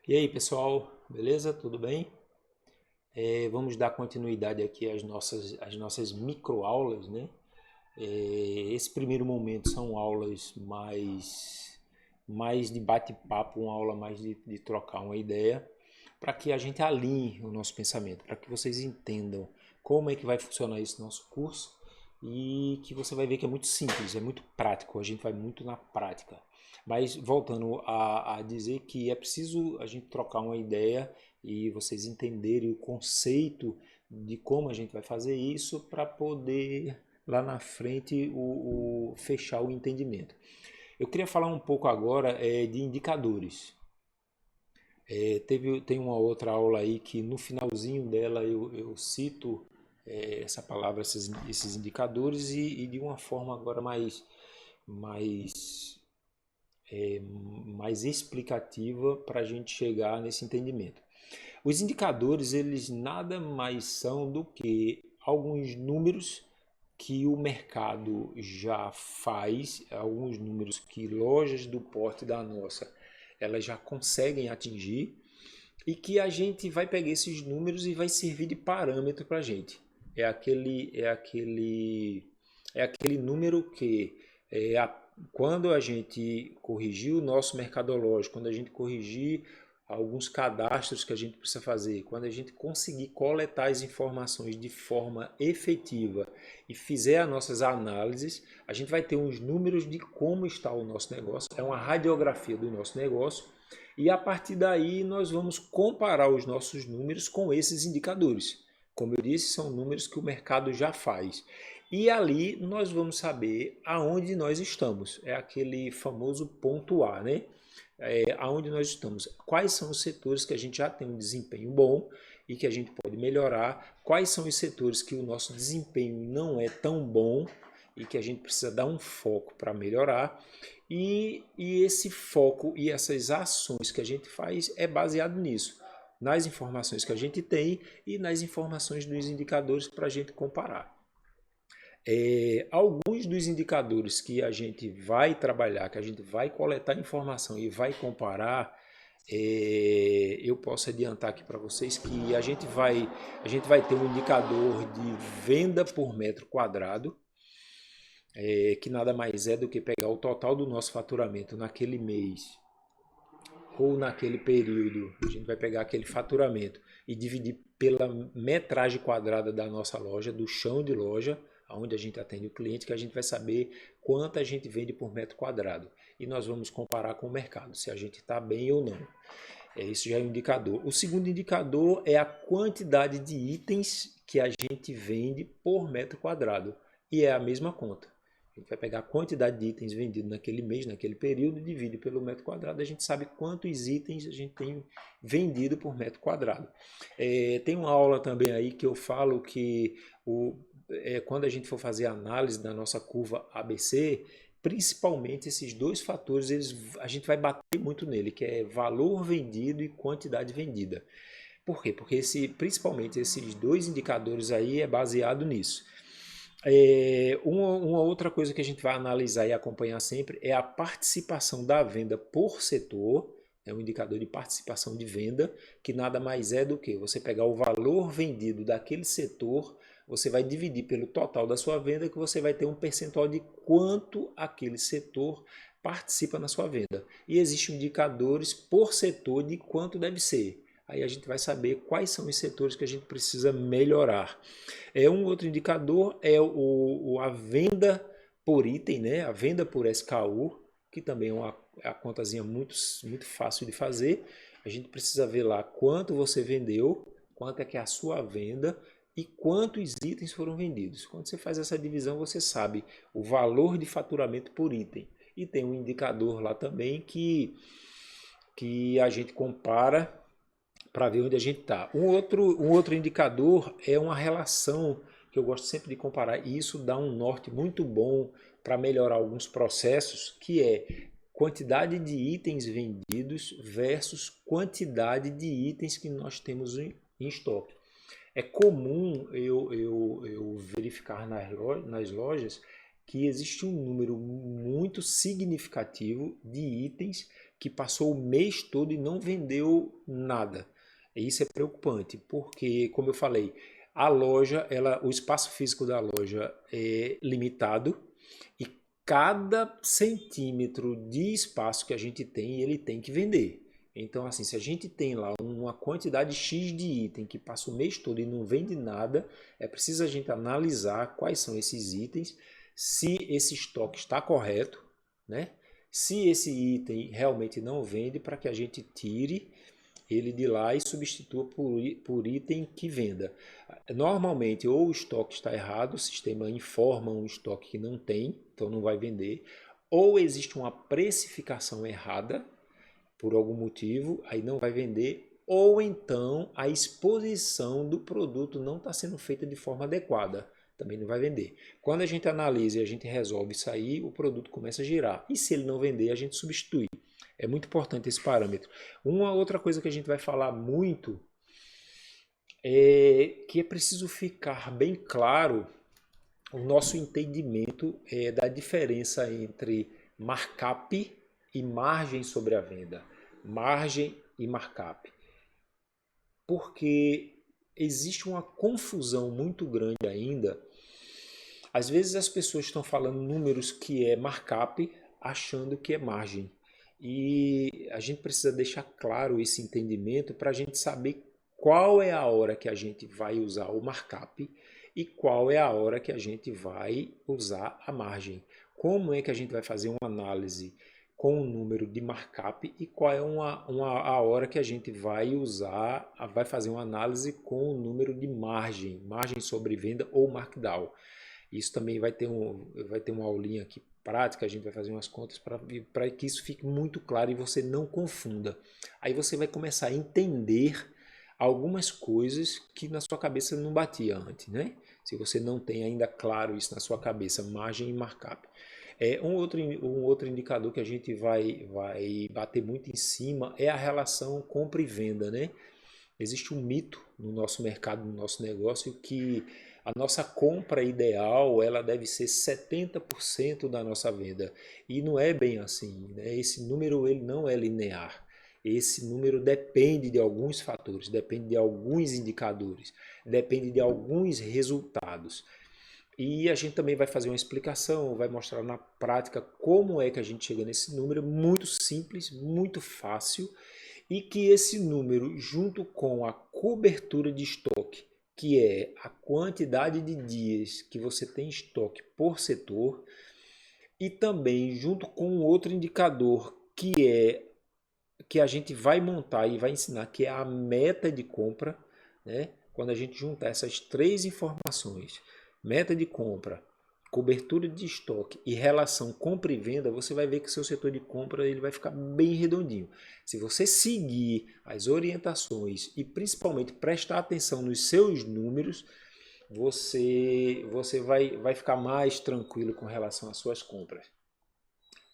E aí, pessoal, beleza? Tudo bem? Vamos dar continuidade aqui às nossas microaulas, né? Esse primeiro momento são aulas mais de bate-papo, uma aula mais de trocar uma ideia, para que a gente alinhe o nosso pensamento, para que vocês entendam como é que vai funcionar esse nosso curso e que você vai ver que é muito simples, é muito prático, a gente vai muito na prática. Mas voltando a dizer que é preciso a gente trocar uma ideia e vocês entenderem o conceito de como a gente vai fazer isso para poder lá na frente fechar o entendimento. Eu queria falar um pouco agora de indicadores. Tem uma outra aula aí que no finalzinho dela eu cito essa palavra, esses indicadores e de uma forma agora mais, mais explicativa para a gente chegar nesse entendimento. Os indicadores, eles nada mais são do que alguns números que o mercado já faz, alguns números que lojas do porte da nossa, elas já conseguem atingir e que a gente vai pegar esses números e vai servir de parâmetro para a gente. É aquele número que quando a gente corrigir o nosso mercadológico, quando a gente corrigir alguns cadastros que a gente precisa fazer, quando a gente conseguir coletar as informações de forma efetiva e fizer as nossas análises, a gente vai ter uns números de como está o nosso negócio, é uma radiografia do nosso negócio, e a partir daí nós vamos comparar os nossos números com esses indicadores. Como eu disse, são números que o mercado já faz. E ali nós vamos saber aonde nós estamos. É aquele famoso ponto A, né? Aonde nós estamos, quais são os setores que a gente já tem um desempenho bom e que a gente pode melhorar, quais são os setores que o nosso desempenho não é tão bom e que a gente precisa dar um foco para melhorar, e esse foco e essas ações que a gente faz é baseado nisso, nas informações que a gente tem e nas informações dos indicadores para a gente comparar. Alguns dos indicadores que a gente vai trabalhar, que a gente vai coletar informação e vai comparar, eu posso adiantar aqui para vocês que a gente vai ter um indicador de venda por metro quadrado, que nada mais é do que pegar o total do nosso faturamento naquele mês ou naquele período. A gente vai pegar aquele faturamento e dividir pela metragem quadrada da nossa loja, do chão de loja, onde a gente atende o cliente, que a gente vai saber quanto a gente vende por metro quadrado. E nós vamos comparar com o mercado, se a gente está bem ou não. Isso já é um indicador. O segundo indicador é a quantidade de itens que a gente vende por metro quadrado. E é a mesma conta. A gente vai pegar a quantidade de itens vendidos naquele mês, naquele período, divide pelo metro quadrado, a gente sabe quantos itens a gente tem vendido por metro quadrado. Tem uma aula também aí que eu falo que quando a gente for fazer a análise da nossa curva ABC, principalmente esses dois fatores, a gente vai bater muito nele, que é valor vendido e quantidade vendida. Por quê? Porque principalmente esses dois indicadores aí é baseado nisso. Uma outra coisa que a gente vai analisar e acompanhar sempre é a participação da venda por setor. É um indicador de participação de venda, que nada mais é do que você pegar o valor vendido daquele setor, você vai dividir pelo total da sua venda, que você vai ter um percentual de quanto aquele setor participa na sua venda. E existem indicadores por setor de quanto deve ser. Aí a gente vai saber quais são os setores que a gente precisa melhorar. Um outro indicador é a venda por item, né? A venda por SKU, que também é uma contazinha muito, muito fácil de fazer. A gente precisa ver lá quanto você vendeu, quanto é que é a sua venda e quantos itens foram vendidos. Quando você faz essa divisão, você sabe o valor de faturamento por item. E tem um indicador lá também que a gente compara para ver onde a gente está. Um outro indicador é uma relação que eu gosto sempre de comparar, e isso dá um norte muito bom para melhorar alguns processos, que é quantidade de itens vendidos versus quantidade de itens que nós temos em estoque. É comum eu verificar nas lojas que existe um número muito significativo de itens que passou o mês todo e não vendeu nada. E isso é preocupante, porque, como eu falei, a loja, o espaço físico da loja é limitado e cada centímetro de espaço que a gente tem, ele tem que vender. Então, assim, se a gente tem lá uma quantidade X de item que passa o mês todo e não vende nada, é preciso a gente analisar quais são esses itens, se esse estoque está correto, né? Se esse item realmente não vende, para que a gente tire ele de lá e substitua por item que venda. Normalmente, ou o estoque está errado, o sistema informa um estoque que não tem, então não vai vender, ou existe uma precificação errada, por algum motivo, aí não vai vender, ou então a exposição do produto não está sendo feita de forma adequada, também não vai vender. Quando a gente analisa e a gente resolve isso aí, o produto começa a girar. E se ele não vender, a gente substitui. É muito importante esse parâmetro. Uma outra coisa que a gente vai falar muito é que é preciso ficar bem claro o nosso entendimento da diferença entre markup e margem sobre a venda. Margem e markup. Porque existe uma confusão muito grande ainda. Às vezes as pessoas estão falando números que é markup, achando que é margem. E a gente precisa deixar claro esse entendimento para a gente saber qual é a hora que a gente vai usar o markup e qual é a hora que a gente vai usar a margem. Como é que a gente vai fazer uma análise com o número de markup e qual é a hora que a gente vai usar, vai fazer uma análise com o número de margem, margem sobre venda ou markdown. Isso também vai ter uma aulinha aqui prática, a gente vai fazer umas contas para que isso fique muito claro e você não confunda. Aí você vai começar a entender algumas coisas que na sua cabeça não batia antes, né? Se você não tem ainda claro isso na sua cabeça, margem e markup. Um outro indicador que a gente vai bater muito em cima é a relação compra e venda, né? Existe um mito no nosso mercado, no nosso negócio, que a nossa compra ideal ela deve ser 70% da nossa venda. E não é bem assim, né? Esse número ele não é linear. Esse número depende de alguns fatores, depende de alguns indicadores, depende de alguns resultados. E a gente também vai fazer uma explicação, vai mostrar na prática como é que a gente chega nesse número, muito simples, muito fácil, e que esse número, junto com a cobertura de estoque, que é a quantidade de dias que você tem estoque por setor, e também junto com outro indicador que a gente vai montar e vai ensinar, que é a meta de compra, né? Quando a gente juntar essas três informações, meta de compra, cobertura de estoque e relação compra e venda, você vai ver que seu setor de compra ele vai ficar bem redondinho. Se você seguir as orientações e principalmente prestar atenção nos seus números, você vai ficar mais tranquilo com relação às suas compras.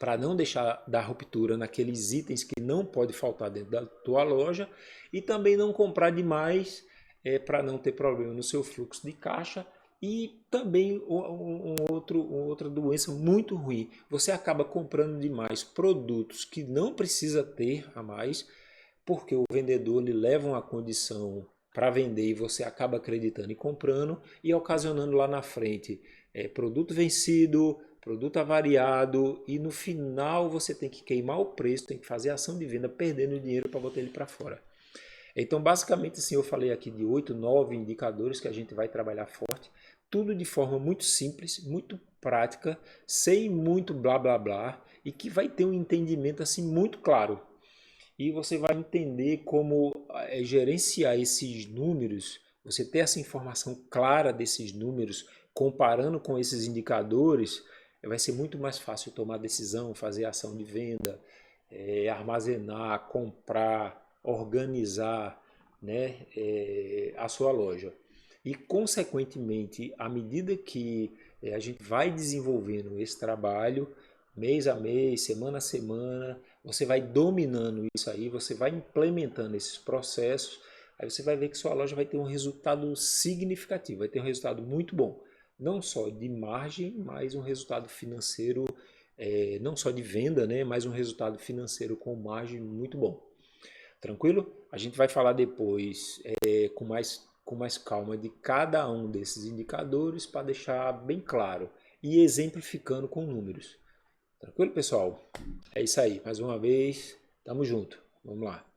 Para não deixar dar ruptura naqueles itens que não pode faltar dentro da tua loja e também não comprar demais para não ter problema no seu fluxo de caixa. E também outra doença muito ruim, você acaba comprando demais produtos que não precisa ter a mais, porque o vendedor lhe leva uma condição para vender e você acaba acreditando e comprando e ocasionando lá na frente produto vencido, produto avariado e no final você tem que queimar o preço, tem que fazer ação de venda perdendo dinheiro para botar ele para fora. Então, basicamente, assim, eu falei aqui de 8, 9 indicadores que a gente vai trabalhar forte, tudo de forma muito simples, muito prática, sem muito blá blá blá e que vai ter um entendimento assim muito claro. E você vai entender como gerenciar esses números, você ter essa informação clara desses números, comparando com esses indicadores, vai ser muito mais fácil tomar decisão, fazer ação de venda, armazenar, comprar, organizar, né, a sua loja. E, consequentemente, à medida que a gente vai desenvolvendo esse trabalho, mês a mês, semana a semana, você vai dominando isso aí, você vai implementando esses processos, aí você vai ver que sua loja vai ter um resultado significativo, vai ter um resultado muito bom. não só de margem, mas um resultado financeiro, não só de venda, né, mas um resultado financeiro com margem muito bom. Tranquilo? A gente vai falar depois com mais calma de cada um desses indicadores para deixar bem claro e exemplificando com números. Tranquilo, pessoal? É isso aí. Mais uma vez, tamo junto. Vamos lá.